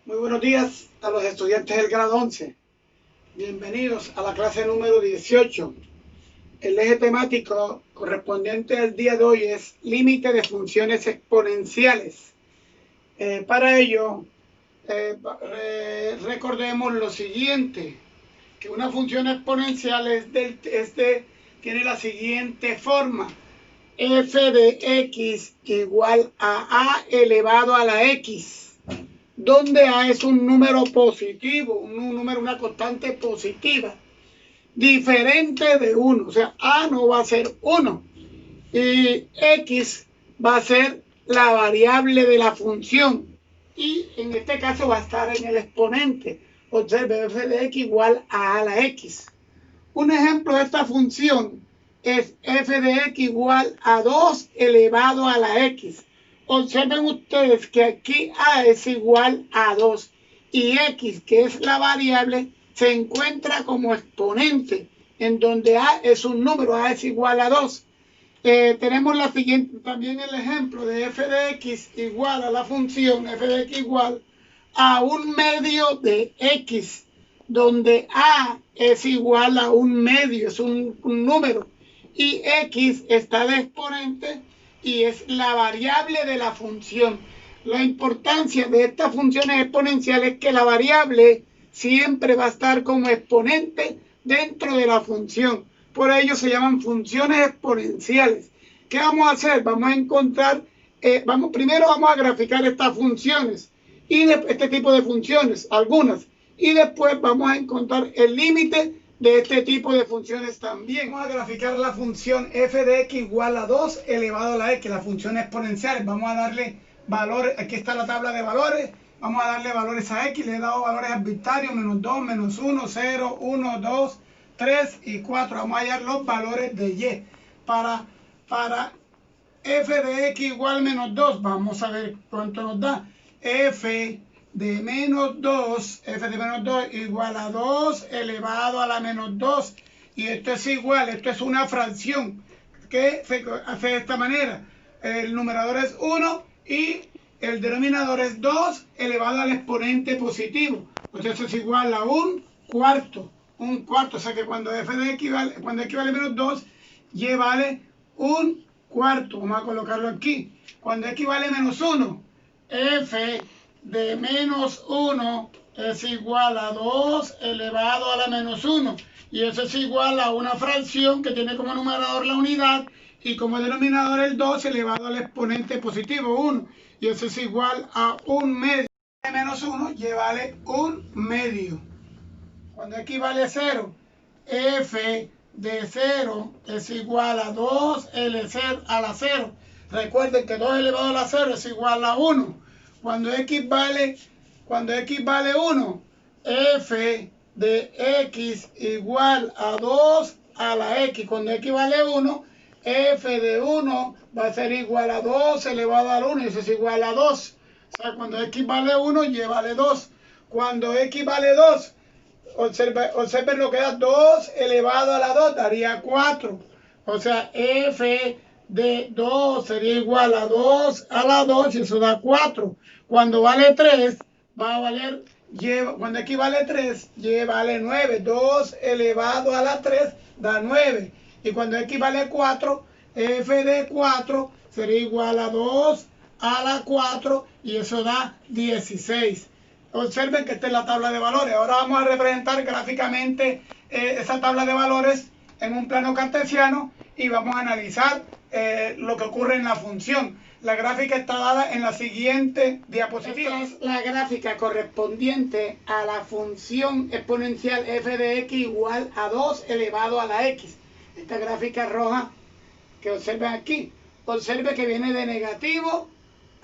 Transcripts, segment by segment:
Muy buenos días a los estudiantes del grado 11. Bienvenidos a la clase número 18. El eje temático correspondiente al día de hoy es límite de funciones exponenciales. Para ello, recordemos lo siguiente, que una función exponencial tiene la siguiente forma. F de x igual a elevado a la x, donde a es un número positivo, una constante positiva, diferente de 1. O sea, a no va a ser 1 y x va a ser la variable de la función y en este caso va a estar en el exponente. Observe, f de x igual a la x. Un ejemplo de esta función es f de x igual a 2 elevado a la x. Observen ustedes que aquí a es igual a 2 y x, que es la variable, se encuentra como exponente, en donde a es un número, a es igual a 2. Tenemos la siguiente, también el ejemplo de f de x igual a la función f de x igual a 1/2 de x, donde a es igual a 1/2, es un número, y x está de exponente y es la variable de la función. La importancia de estas funciones exponenciales es que la variable siempre va a estar como exponente dentro de la función. Por ello se llaman funciones exponenciales. ¿Qué vamos a hacer? Vamos a encontrar, primero vamos a graficar estas funciones y este tipo de funciones, algunas, y después vamos a encontrar el límite de este tipo de funciones también. Vamos a graficar la función f de x igual a 2 elevado a la x, la función exponencial. Vamos a darle valores, aquí está la tabla de valores, vamos a darle valores a x, le he dado valores arbitrarios, -2, -1, 0, 1, 2, 3 y 4. Vamos a hallar los valores de y. Para f de x igual -2, vamos a ver cuánto nos da. F de -2 igual a 2 elevado a la -2. Y esto es igual, esto es una fracción que se hace de esta manera. El numerador es 1 y el denominador es 2 elevado al exponente positivo. Pues eso es igual a un cuarto. O sea que cuando f de x vale, -2, y vale un cuarto. Vamos a colocarlo aquí. Cuando x vale -1, f de -1 es igual a 2 elevado a la -1. Y eso es igual a una fracción que tiene como numerador la unidad y como denominador el 2 elevado al exponente positivo 1. Y eso es igual a 1/2. De -1 y vale 1/2. Cuando x vale 0, f de 0 es igual a 2 LC a la 0. Recuerden que 2 elevado a la 0 es igual a 1. Cuando x vale 1, f de x igual a 2 a la x. Cuando x vale 1, f de 1 va a ser igual a 2 elevado al 1, y eso es igual a 2. O sea, cuando x vale 1, y vale 2. Cuando x vale 2, observen lo que da 2 elevado a la 2, daría 4. O sea, f de 2 sería igual a 2 a la 2 y eso da 4. Cuando vale 3, va a valer, cuando x vale 3, y vale 9. 2 elevado a la 3 da 9. Y cuando x vale 4, f de 4 sería igual a 2 a la 4 y eso da 16. Observen que esta es la tabla de valores. Ahora vamos a representar gráficamente esa tabla de valores en un plano cartesiano y vamos a analizar lo que ocurre en la función. La gráfica está dada en la siguiente diapositiva. Esta es la gráfica correspondiente a la función exponencial f de x igual a 2 elevado a la x. Esta gráfica roja que observen aquí. Observe que viene de negativo,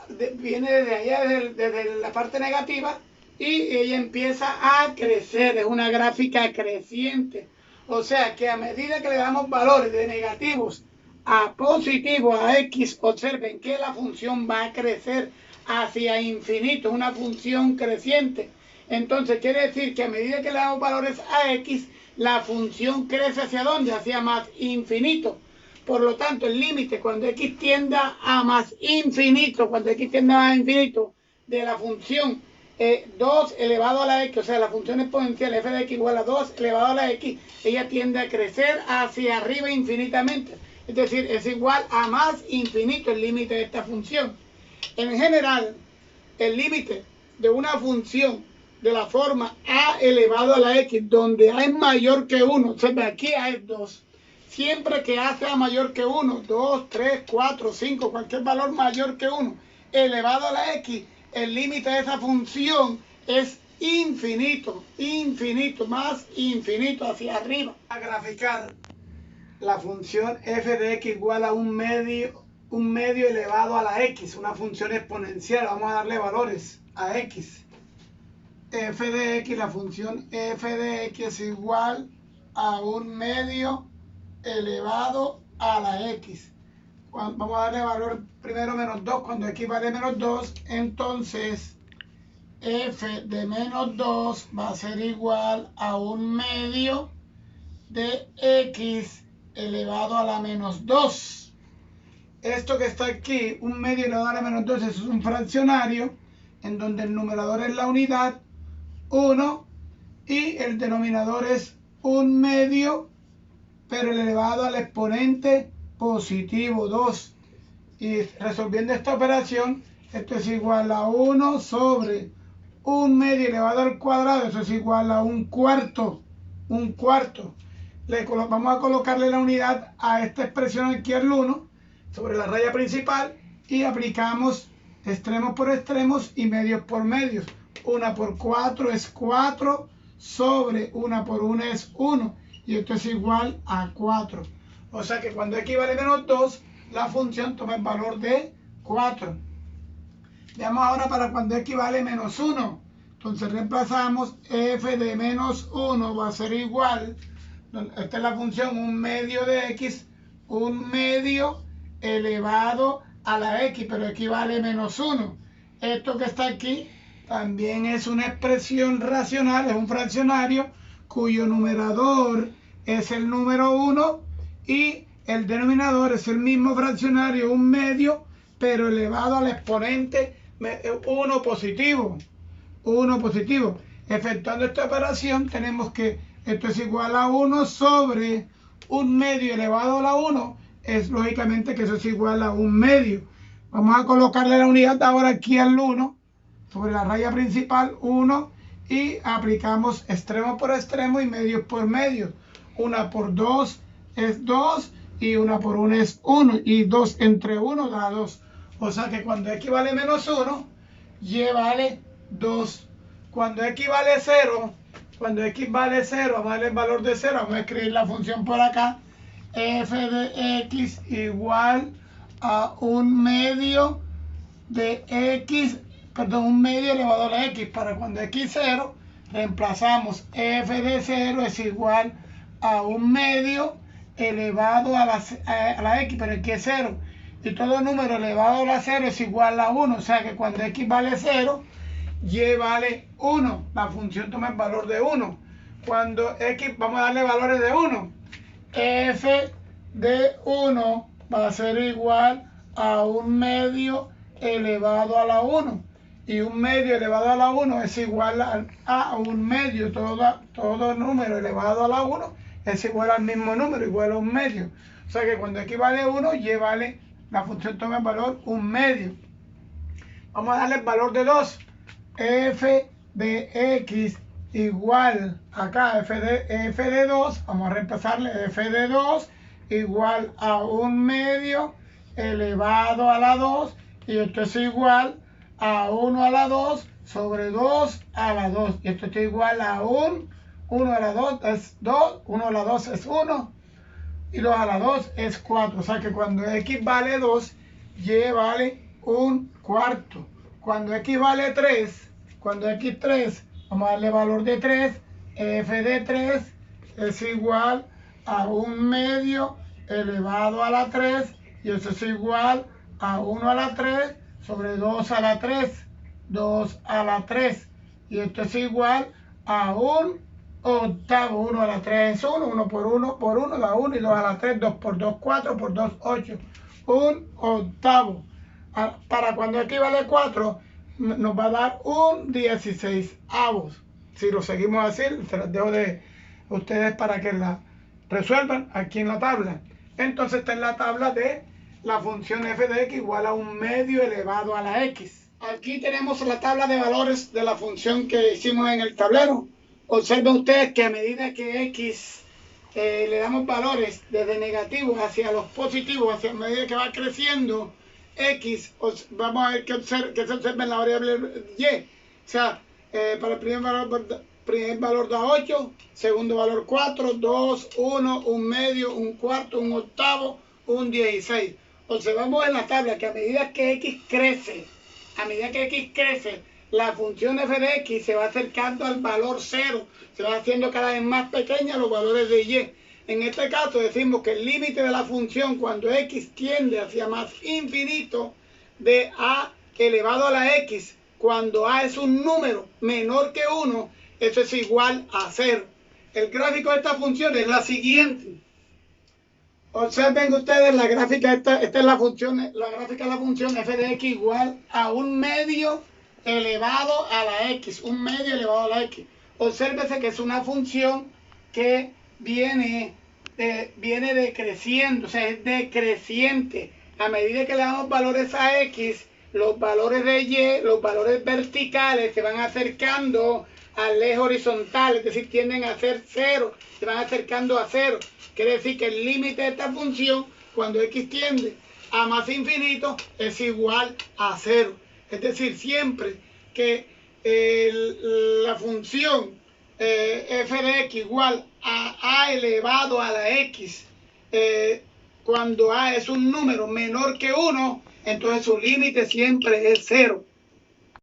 viene desde allá, desde la parte negativa, y ella empieza a crecer. Es una gráfica creciente. O sea que a medida que le damos valores de negativos a positivos a x, observen que la función va a crecer hacia infinito. Es una función creciente. Entonces quiere decir que a medida que le damos valores a x, la función crece ¿hacia dónde? Hacia más infinito. Por lo tanto, el límite cuando x tienda a más infinito, de la función 2 elevado a la x, o sea, la función exponencial f de x igual a 2 elevado a la x, ella tiende a crecer hacia arriba infinitamente. Es decir, es igual a más infinito el límite de esta función. En general, el límite de una función de la forma a elevado a la x, donde a es mayor que 1, o sea, aquí a es 2. Siempre que a sea mayor que 1, 2, 3, 4, 5, cualquier valor mayor que 1, elevado a la x, el límite de esa función es infinito, infinito, más infinito hacia arriba. A graficar la función f de x igual a un medio elevado a la x, una función exponencial. Vamos a darle valores a x. F de x, la función f de x es igual a un medio elevado a la x. Vamos a darle valor primero menos 2, cuando x vale menos 2, entonces f de menos 2 va a ser igual a un medio de x elevado a la menos 2. Esto que está aquí, un medio elevado a la menos 2, es un fraccionario en donde el numerador es la unidad 1 y el denominador es un medio, pero elevado al exponente positivo 2. Y resolviendo esta operación, esto es igual a 1 sobre un medio elevado al cuadrado, eso es igual a un cuarto. Vamos a colocarle la unidad a esta expresión aquí al 1 sobre la raya principal y aplicamos extremos por extremos y medios por medios. 1 por 4 es 4 sobre 1 por 1 es 1 y esto es igual a 4. O sea que cuando x vale menos 2, la función toma el valor de 4. Veamos ahora para cuando x vale menos 1. Entonces reemplazamos f de menos 1 va a ser igual, esta es la función, un medio de x, un medio elevado a la x, pero x vale menos 1. Esto que está aquí también es una expresión racional, es un fraccionario cuyo numerador es el número 1 y el denominador es el mismo fraccionario, un medio, pero elevado al exponente 1 positivo. 1 positivo. Efectuando esta operación tenemos que esto es igual a 1 sobre un medio elevado a la 1. Es lógicamente que eso es igual a un medio. Vamos a colocarle la unidad ahora aquí al 1 sobre la raya principal 1 y aplicamos extremo por extremo y medios por medios. 1 por 2 es 2 y 1 por 1 es 1 y 2 entre 1 da 2. O sea que cuando x vale menos 1, y vale 2. Cuando x vale 0, vamos a darle el valor de 0, vamos a escribir la función por acá, f de x igual a un medio de x, perdón, un medio elevado a la x. Para cuando x 0, reemplazamos f de 0 es igual a un medio elevado a la x, pero aquí es 0. Y todo número elevado a la 0 es igual a 1. O sea que cuando x vale 0, y vale 1. La función toma el valor de 1. Cuando x, vamos a darle valores de 1. F de 1 va a ser igual a un medio elevado a la 1. Y un medio elevado a la 1 es igual a un medio. Todo número elevado a la 1 es igual al mismo número, igual a un medio. O sea que cuando x vale 1, y vale, la función toma el valor un medio. Vamos a darle el valor de 2. F de x igual, acá f de 2, vamos a reemplazarle f de 2 igual a un medio elevado a la 2, y esto es igual a 1 a la 2 sobre 2 a la 2, y esto es igual a 1 a la 2 es 2, 1 a la 2 es 1, y 2 a la 2 es 4. O sea que cuando x vale 2, y vale un cuarto. Cuando x vale 3, cuando x 3, vamos a darle valor de 3, f de 3 es igual a un medio elevado a la 3, y eso es igual a 1 a la 3 sobre 2 a la 3, 2 a la 3, y esto es igual a un octavo. 1 a la 3 es 1, 1 por 1 da 1, y 2 a la 3, 2 por 2, 4, por 2, 8, un octavo. Para cuando x vale 4, nos va a dar un 16avos. Si lo seguimos así, se las dejo de ustedes para que la resuelvan aquí en la tabla. Entonces está en la tabla de la función f de x igual a 1/2 elevado a la x. Aquí tenemos la tabla de valores de la función que hicimos en el tablero. Observen ustedes que a medida que x le damos valores desde negativos hacia los positivos, hacia medida que va creciendo x, vamos a ver que se observa en la variable y. O sea, para el primer valor da 8, segundo valor 4, 2, 1, 1/2, 1/4, 1/8, 1/16. Observamos en la tabla que a medida que x crece, la función f de x se va acercando al valor 0, se va haciendo cada vez más pequeña los valores de y. En este caso decimos que el límite de la función cuando x tiende hacia más infinito de a elevado a la x, cuando a es un número menor que 1, eso es igual a 0. El gráfico de esta función es la siguiente. Observen ustedes la gráfica, esta es la gráfica de la función f de x igual a 1/2 elevado a la x, 1/2 elevado a la x. Obsérvese que es una función que viene decreciendo, o sea, es decreciente. A medida que le damos valores a x, los valores de y, los valores verticales se van acercando al eje horizontal, es decir, tienden a ser 0, se van acercando a 0. Quiere decir que el límite de esta función, cuando x tiende a más infinito, es igual a 0. Es decir, siempre que la función f de x igual a elevado a la x, cuando a es un número menor que 1, entonces su límite siempre es 0.